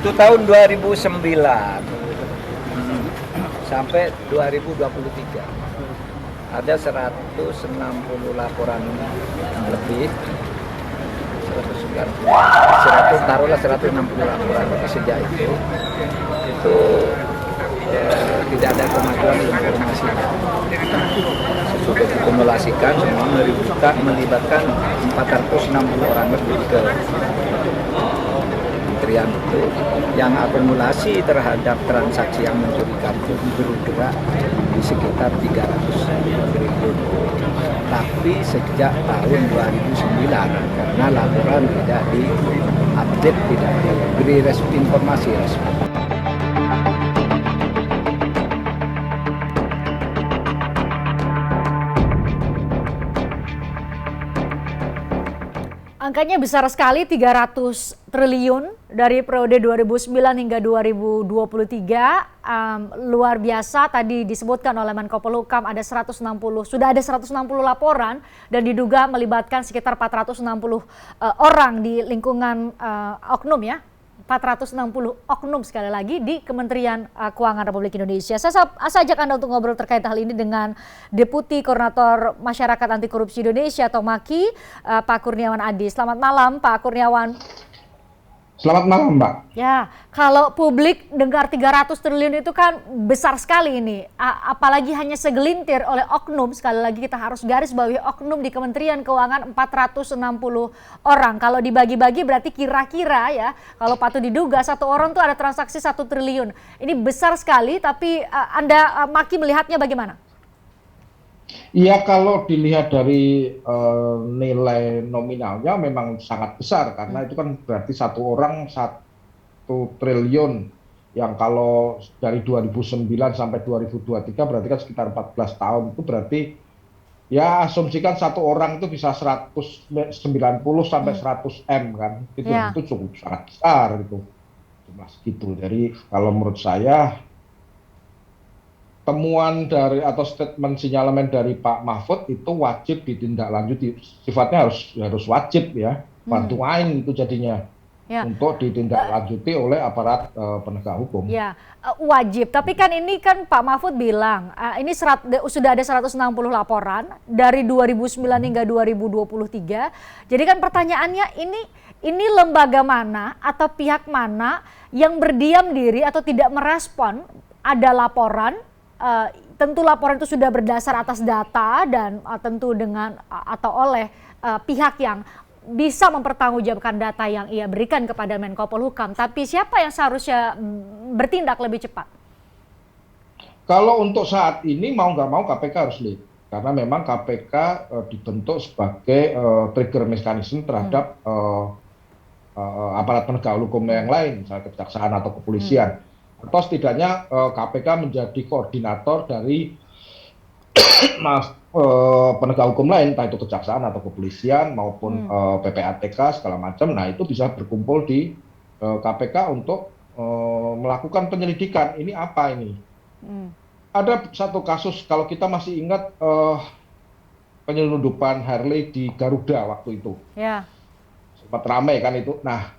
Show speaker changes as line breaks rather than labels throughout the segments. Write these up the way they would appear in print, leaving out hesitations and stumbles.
Itu tahun 2009 sampai 2023. Ada 160 laporan lebih, taruhlah 160 laporan sejak itu tidak ada kemajuan informasinya. Sudah dikumulasikan semua melibatkan 460 orang lebih ke kementerian itu, yang akumulasi terhadap transaksi yang mencurigakan itu bergerak di sekitar 300 triliun. Tapi sejak tahun 2009 karena laporan tidak diupdate, tidak diberi informasi resmi.
Angkanya besar sekali, 300 triliun dari periode 2009 hingga 2023. Luar biasa, tadi disebutkan oleh Menko Polhukam sudah ada 160 laporan dan diduga melibatkan sekitar 460 orang di lingkungan oknum ya. 460 oknum sekali lagi di Kementerian Keuangan Republik Indonesia. Saya ajak Anda untuk ngobrol terkait hal ini dengan Deputi Koordinator Masyarakat Anti Korupsi Indonesia atau MAKI, Pak Kurniawan Adi. Selamat malam Pak Kurniawan.
Selamat malam, Mbak.
Ya, kalau publik dengar 300 triliun itu kan besar sekali ini. Apalagi hanya segelintir oleh oknum, sekali lagi kita harus garis bawahi oknum di Kementerian Keuangan 460 orang. Kalau dibagi-bagi berarti kira-kira ya, kalau patut diduga satu orang tuh ada transaksi 1 triliun. Ini besar sekali, tapi Anda MAKI melihatnya bagaimana?
Iya, kalau dilihat dari nilai nominalnya memang sangat besar, karena itu kan berarti satu orang 1 triliun, yang kalau dari 2009 sampai 2023 berarti kan sekitar 14 tahun, itu berarti ya asumsikan satu orang itu bisa 190 sampai 100 M kan, itu cukup sangat besar gitu, cuma segitu. Jadi kalau menurut saya temuan dari atau statement sinyalemen dari Pak Mahfud itu wajib ditindaklanjuti, sifatnya harus wajib ya, bantu ain itu jadinya untuk ditindaklanjuti oleh aparat penegak hukum.
Ya, wajib. Tapi kan ini kan Pak Mahfud bilang ini sudah ada 160 laporan dari 2009 hingga 2023. Jadi kan pertanyaannya ini lembaga mana atau pihak mana yang berdiam diri atau tidak merespon ada laporan? Tentu laporan itu sudah berdasar atas data dan tentu dengan atau oleh pihak yang bisa mempertanggungjawabkan data yang ia berikan kepada Menko Polhukam. Tapi siapa yang seharusnya bertindak lebih cepat?
Kalau untuk saat ini mau nggak mau KPK harus lead, karena memang KPK dibentuk sebagai trigger mechanism terhadap aparat penegak hukum yang lain, misalnya kejaksaan atau kepolisian. Atau setidaknya KPK menjadi koordinator dari penegak hukum lain, entah itu kejaksaan atau kepolisian maupun PPATK segala macam. Nah, itu bisa berkumpul di KPK untuk melakukan penyelidikan. Ini apa ini? Ada satu kasus, kalau kita masih ingat penyelundupan Harley di Garuda waktu itu.
Ya.
Sempat ramai kan itu. Nah,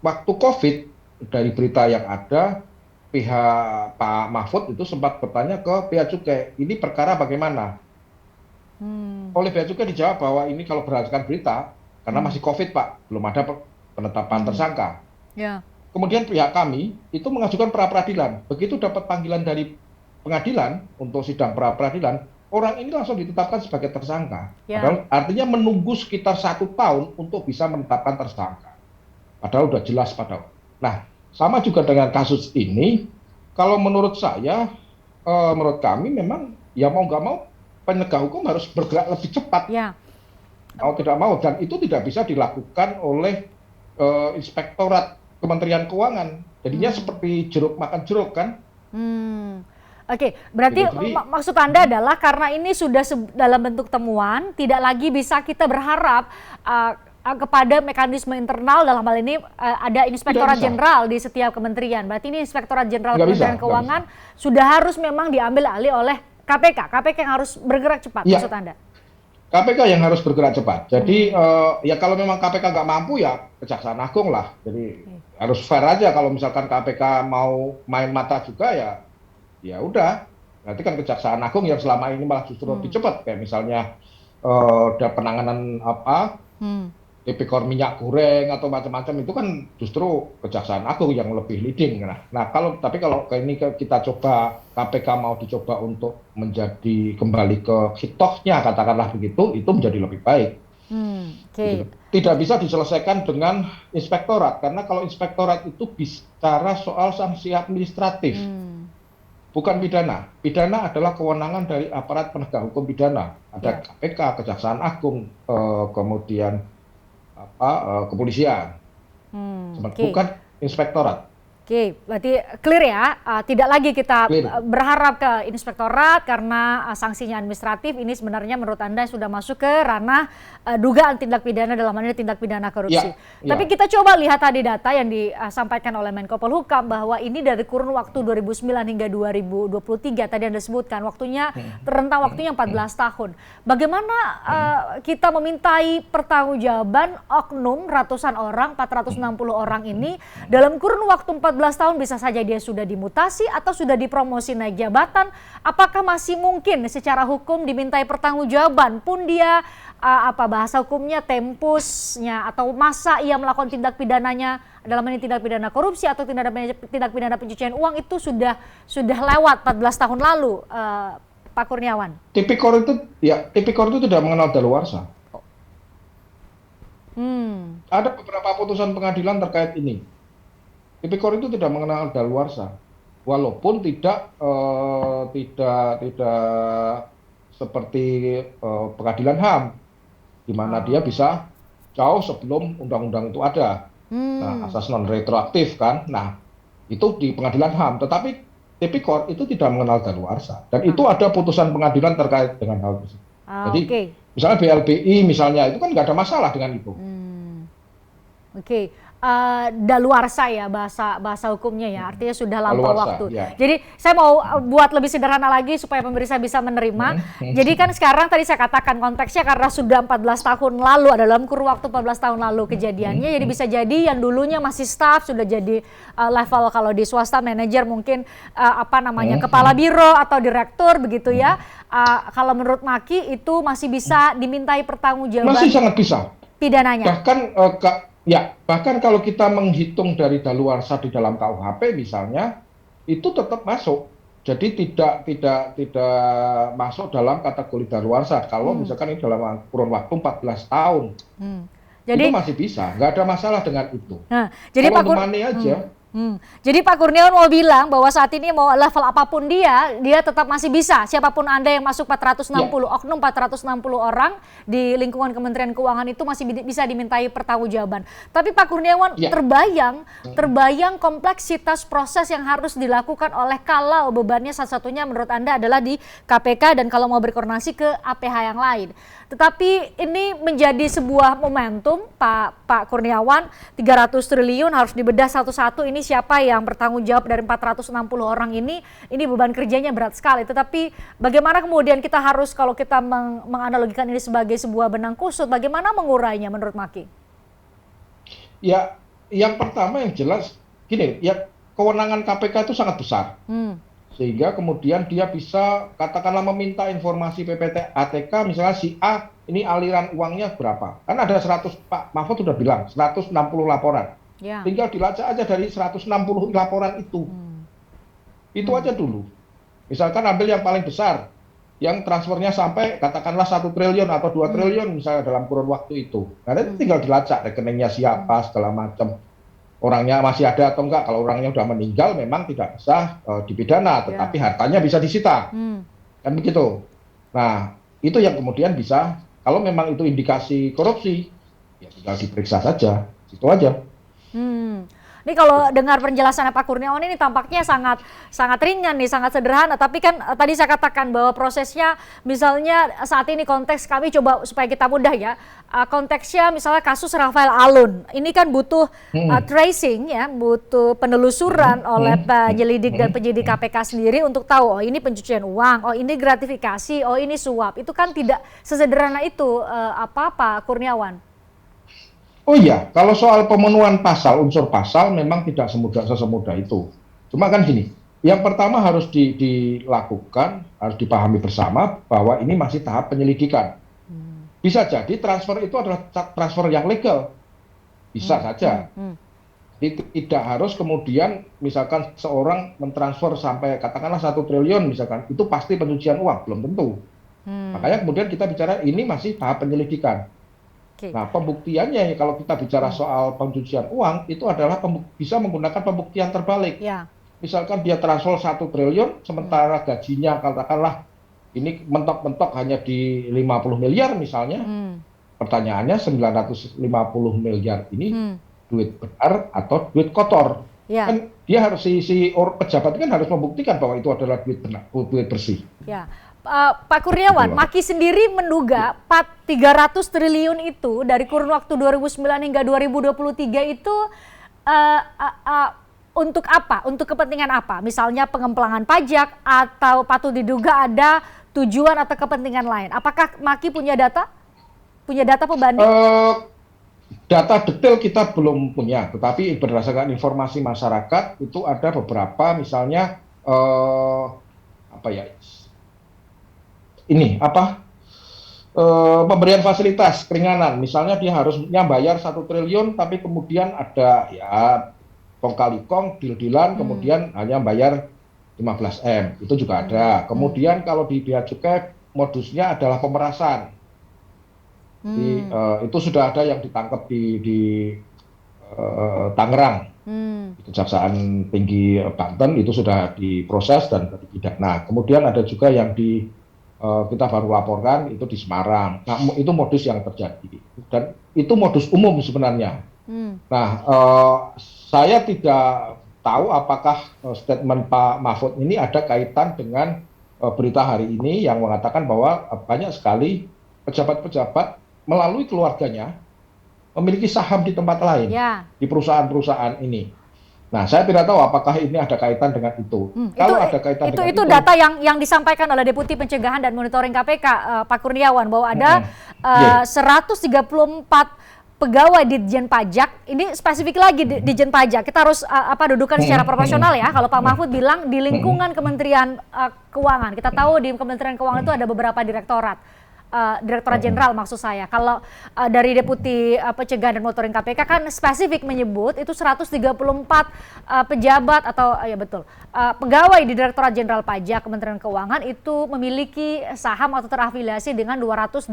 waktu COVID, dari berita yang ada, pihak Pak Mahfud itu sempat bertanya ke Bea Cukai, ini perkara bagaimana? Oleh Bea Cukai dijawab bahwa ini kalau berdasarkan berita, karena masih COVID Pak, belum ada penetapan tersangka.
Yeah.
Kemudian pihak kami itu mengajukan pra-peradilan. Begitu dapat panggilan dari pengadilan untuk sidang pra-peradilan, orang ini langsung ditetapkan sebagai tersangka. Padahal artinya menunggu sekitar 1 tahun untuk bisa menetapkan tersangka. Padahal udah jelas padahal. Nah, sama juga dengan kasus ini, kalau menurut saya, menurut kami memang ya mau nggak mau penegak hukum harus bergerak lebih cepat.
Ya.
Mau tidak mau, dan itu tidak bisa dilakukan oleh Inspektorat Kementerian Keuangan. Jadinya seperti jeruk makan jeruk kan.
Oke, berarti maksud Anda adalah karena ini sudah dalam bentuk temuan, tidak lagi bisa kita berharap kepada mekanisme internal, dalam hal ini ada Inspektorat Jenderal di setiap kementerian. Berarti ini Inspektorat Jenderal Kementerian Keuangan sudah harus memang diambil alih oleh KPK. KPK yang harus bergerak cepat, maksud Anda?
KPK yang harus bergerak cepat. Jadi ya kalau memang KPK nggak mampu ya Kejaksaan Agung lah. Jadi harus fair aja. Kalau misalkan KPK mau main mata juga ya udah. Nanti kan Kejaksaan Agung yang selama ini malah justru lebih cepat, kayak misalnya ada penanganan apa tipikor minyak goreng atau macam-macam, itu kan justru Kejaksaan Agung yang lebih leading. Tapi kalau ini kita coba KPK mau dicoba untuk menjadi kembali ke hitohnya, katakanlah begitu, itu menjadi lebih baik.
Oke.
Tidak bisa diselesaikan dengan inspektorat, karena kalau inspektorat itu bicara soal sanksi administratif, bukan pidana. Pidana adalah kewenangan dari aparat penegak hukum pidana. Ada KPK, Kejaksaan Agung, kemudian kepolisian, bukan inspektorat.
Oke, berarti clear ya. Tidak lagi kita berharap ke inspektorat karena sanksinya administratif. Ini sebenarnya menurut Anda sudah masuk ke ranah dugaan tindak pidana, dalam hal ini tindak pidana korupsi. Tapi kita coba lihat tadi data yang disampaikan oleh Menko Polhukam bahwa ini dari kurun waktu 2009 hingga 2023 tadi Anda sebutkan waktunya rentang waktunya 14 tahun. Bagaimana kita memintai pertanggungjawaban oknum ratusan orang, 460 orang ini dalam kurun waktu 14 tahun, bisa saja dia sudah dimutasi atau sudah dipromosi naik jabatan. Apakah masih mungkin secara hukum dimintai pertanggungjawaban pun dia bahasa hukumnya tempusnya atau masa ia melakukan tindak pidananya, dalam ini tindak pidana korupsi atau tindak pidana pencucian uang itu sudah lewat 14 tahun lalu, Pak Kurniawan?
Tipikor itu tidak mengenal daluarsa. Ada beberapa putusan pengadilan terkait ini. Tipikor itu tidak mengenal daluarsa, walaupun tidak seperti pengadilan HAM, di mana dia bisa jauh sebelum undang-undang itu ada. Nah, asas non retroaktif kan. Nah, itu di pengadilan HAM. Tetapi tipikor itu tidak mengenal daluarsa, dan itu ada putusan pengadilan terkait dengan hal tersebut. Jadi, misalnya BLBI misalnya itu kan nggak ada masalah dengan itu.
Daluarsa ya bahasa hukumnya ya, artinya sudah lampau waktu.
Ya.
Jadi saya mau buat lebih sederhana lagi supaya pemirsa bisa menerima. Jadi kan sekarang tadi saya katakan konteksnya karena sudah 14 tahun lalu, ada dalam kurun waktu 14 tahun lalu kejadiannya, jadi bisa jadi yang dulunya masih staff sudah jadi level kalau di swasta manajer mungkin kepala biro atau direktur begitu ya. Kalau menurut Maki itu masih bisa dimintai pertanggungjawaban.
Masih sangat bisa.
Pidananya.
Bahkan kalau kita menghitung dari daluarsa di dalam KUHP misalnya, itu tetap masuk. Jadi tidak masuk dalam kategori daluarsa. Kalau misalkan ini dalam kurun waktu 14 tahun, jadi, itu masih bisa. Nggak ada masalah dengan itu.
Nah, jadi
kalau untuk money aja.
Jadi Pak Kurniawan mau bilang bahwa saat ini mau level apapun dia tetap masih bisa. Siapapun Anda yang masuk 460, oknum 460 orang di lingkungan Kementerian Keuangan itu masih bisa dimintai pertanggungjawaban. Tapi Pak Kurniawan terbayang kompleksitas proses yang harus dilakukan oleh kalau bebannya satu-satunya menurut Anda adalah di KPK dan kalau mau berkoordinasi ke APH yang lain. Tetapi ini menjadi sebuah momentum Pak Kurniawan, 300 triliun harus dibedah satu-satu, ini siapa yang bertanggung jawab dari 460 orang ini beban kerjanya berat sekali. Tetapi bagaimana kemudian kita harus, kalau kita menganalogikan ini sebagai sebuah benang kusut, bagaimana mengurainya menurut Maki? Ya, yang pertama yang jelas gini, ya kewenangan KPK itu sangat besar. Sehingga kemudian dia bisa katakanlah meminta informasi PPATK misalnya si A ini aliran uangnya berapa. Kan ada 100, Pak Mahfud sudah bilang 160 laporan. Tinggal dilacak aja dari 160 laporan itu. Itu aja dulu. Misalkan ambil yang paling besar, yang transfernya sampai katakanlah 1 triliun atau 2 triliun misalnya dalam kurun waktu itu. Nah, itu tinggal dilacak rekeningnya siapa segala macam. Orangnya masih ada atau enggak. Kalau orangnya sudah meninggal memang tidak bisa dipidana, tetapi hartanya bisa disita. Kan begitu. Nah, itu yang kemudian bisa, kalau memang itu indikasi korupsi, ya tinggal diperiksa saja. Itu aja. Ini kalau dengar penjelasannya Pak Kurniawan ini tampaknya sangat ringan nih, sangat sederhana. Tapi kan tadi saya katakan bahwa prosesnya misalnya saat ini konteks kami coba supaya kita mudah ya. Konteksnya misalnya kasus Rafael Alun. Ini kan butuh tracing ya, butuh penelusuran oleh penyelidik dan penyidik KPK sendiri untuk tahu oh ini pencucian uang, oh ini gratifikasi, oh ini suap. Itu kan tidak sesederhana itu Pak Kurniawan.
Oh iya, kalau soal pemenuhan pasal, unsur pasal memang tidak sesemudah itu. Cuma kan gini, yang pertama harus dilakukan, harus dipahami bersama bahwa ini masih tahap penyelidikan. Bisa jadi transfer itu adalah transfer yang legal, bisa saja. Tidak harus kemudian misalkan seorang mentransfer sampai katakanlah 1 triliun misalkan, itu pasti pencucian uang, belum tentu. Makanya kemudian kita bicara ini masih tahap penyelidikan. Nah, pembuktiannya kalau kita bicara soal pencucian uang itu adalah bisa menggunakan pembuktian terbalik.
Ya.
Misalkan dia transfer 1 triliun, sementara gajinya katakanlah ini mentok-mentok hanya di 50 miliar misalnya. Pertanyaannya 950 miliar ini duit benar atau duit kotor?
Ya.
Kan dia harus pejabat kan harus membuktikan bahwa itu adalah duit benar, duit bersih.
Ya. Pak Kurniawan, Maki sendiri menduga 300 triliun itu dari kurun waktu 2009 hingga 2023 itu untuk apa? Untuk kepentingan apa? Misalnya pengemplangan pajak atau patut diduga ada tujuan atau kepentingan lain. Apakah Maki punya data? Punya data pembanding?
Data detail kita belum punya, tetapi berdasarkan informasi masyarakat itu ada beberapa misalnya pemberian fasilitas keringanan, misalnya dia harusnya bayar 1 triliun, tapi kemudian ada ya kong kali kong, deal-dealan, kemudian hanya bayar 15 M, itu juga ada. Kemudian kalau di bea cukai modusnya adalah pemerasan, itu sudah ada yang ditangkap di Tangerang, Kejaksaan Tinggi Banten, itu sudah diproses dan dipidana. Kemudian ada juga yang kita baru laporkan itu di Semarang. Nah, itu modus yang terjadi dan itu modus umum sebenarnya. Nah, saya tidak tahu apakah statement Pak Mahfud ini ada kaitan dengan berita hari ini yang mengatakan bahwa banyak sekali pejabat-pejabat melalui keluarganya memiliki saham di tempat lain, di perusahaan-perusahaan ini. Nah, saya tidak tahu apakah ini ada kaitan dengan itu. Kalau ada kaitan dengan
itu data yang disampaikan oleh Deputi Pencegahan dan Monitoring KPK, Pak Kurniawan, bahwa ada 134 pegawai Ditjen Pajak. Ini spesifik lagi Ditjen Pajak. Kita harus dudukan secara proporsional ya. Kalau Pak Mahfud bilang di lingkungan Kementerian Keuangan, kita tahu di Kementerian Keuangan itu ada beberapa direktorat. Direktorat Jenderal maksud saya. Kalau dari Deputi Pencegahan dan Monitoring KPK kan spesifik menyebut itu 134 pejabat atau ya betul pegawai di Direktorat Jenderal Pajak Kementerian Keuangan itu memiliki saham atau terafiliasi dengan 286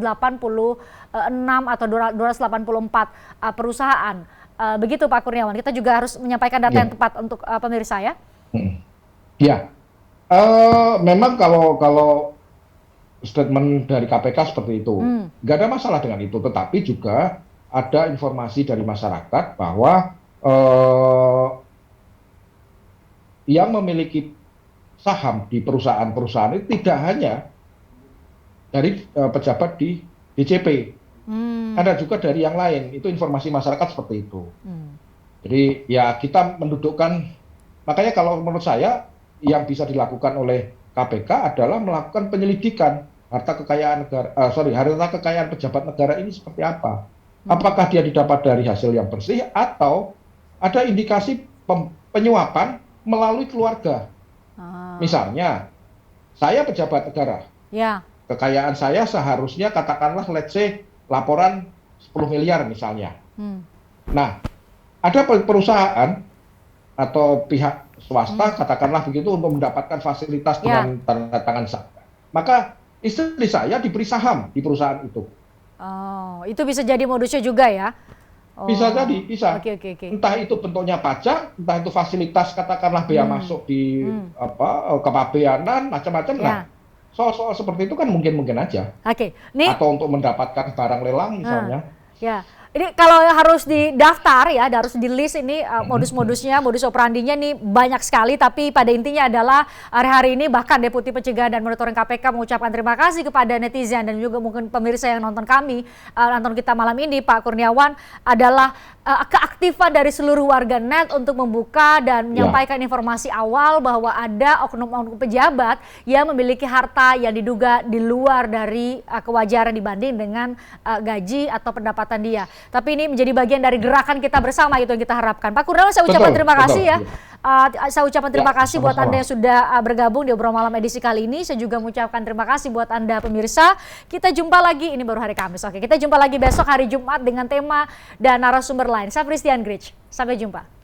atau 284 perusahaan. Begitu Pak Kurniawan. Kita juga harus menyampaikan data yang tepat untuk pemirsa ya.
Ya, memang kalau statement dari KPK seperti itu, nggak ada masalah dengan itu. Tetapi juga ada informasi dari masyarakat bahwa yang memiliki saham di perusahaan-perusahaan itu tidak hanya dari pejabat di DJP, ada juga dari yang lain. Itu informasi masyarakat seperti itu. Jadi ya kita mendudukkan, makanya kalau menurut saya yang bisa dilakukan oleh KPK adalah melakukan penyelidikan harta kekayaan pejabat negara ini seperti apa. Apakah dia didapat dari hasil yang bersih atau ada indikasi penyuapan melalui keluarga. Misalnya, saya pejabat negara. Kekayaan saya seharusnya katakanlah let's say laporan 10 miliar misalnya. Nah, ada perusahaan atau pihak swasta katakanlah begitu untuk mendapatkan fasilitas dengan tanda tangan saya. Maka istri saya diberi saham di perusahaan itu.
Oh, itu bisa jadi modusnya juga ya?
Bisa jadi, bisa.
Okay.
Entah itu bentuknya pajak, entah itu fasilitas katakanlah bea masuk di kepabeanan, macam-macam. Nah, soal seperti itu kan mungkin aja. Atau untuk mendapatkan barang lelang misalnya.
Ya. Ini kalau harus didaftar ya, harus di list ini modus-modusnya, modus operandinya nih banyak sekali, tapi pada intinya adalah hari-hari ini bahkan Deputi Pencegahan dan Monitoring KPK mengucapkan terima kasih kepada netizen dan juga mungkin pemirsa yang nonton kita malam ini, Pak Kurniawan, adalah keaktifan dari seluruh warga net untuk membuka dan menyampaikan informasi awal bahwa ada oknum-oknum pejabat yang memiliki harta yang diduga di luar dari kewajaran dibanding dengan gaji atau pendapatan dia. Tapi ini menjadi bagian dari gerakan kita bersama, itu yang kita harapkan. Pak Kurniawan, saya ucapkan terima kasih ya. Saya ucapkan terima kasih buat Anda yang sudah bergabung di Obrolan Malam edisi kali ini. Saya juga mengucapkan terima kasih buat Anda pemirsa. Kita jumpa lagi, ini baru hari Kamis. Oke, kita jumpa lagi besok hari Jumat dengan tema dan narasumber lain. Saya Christian Grich. Sampai jumpa.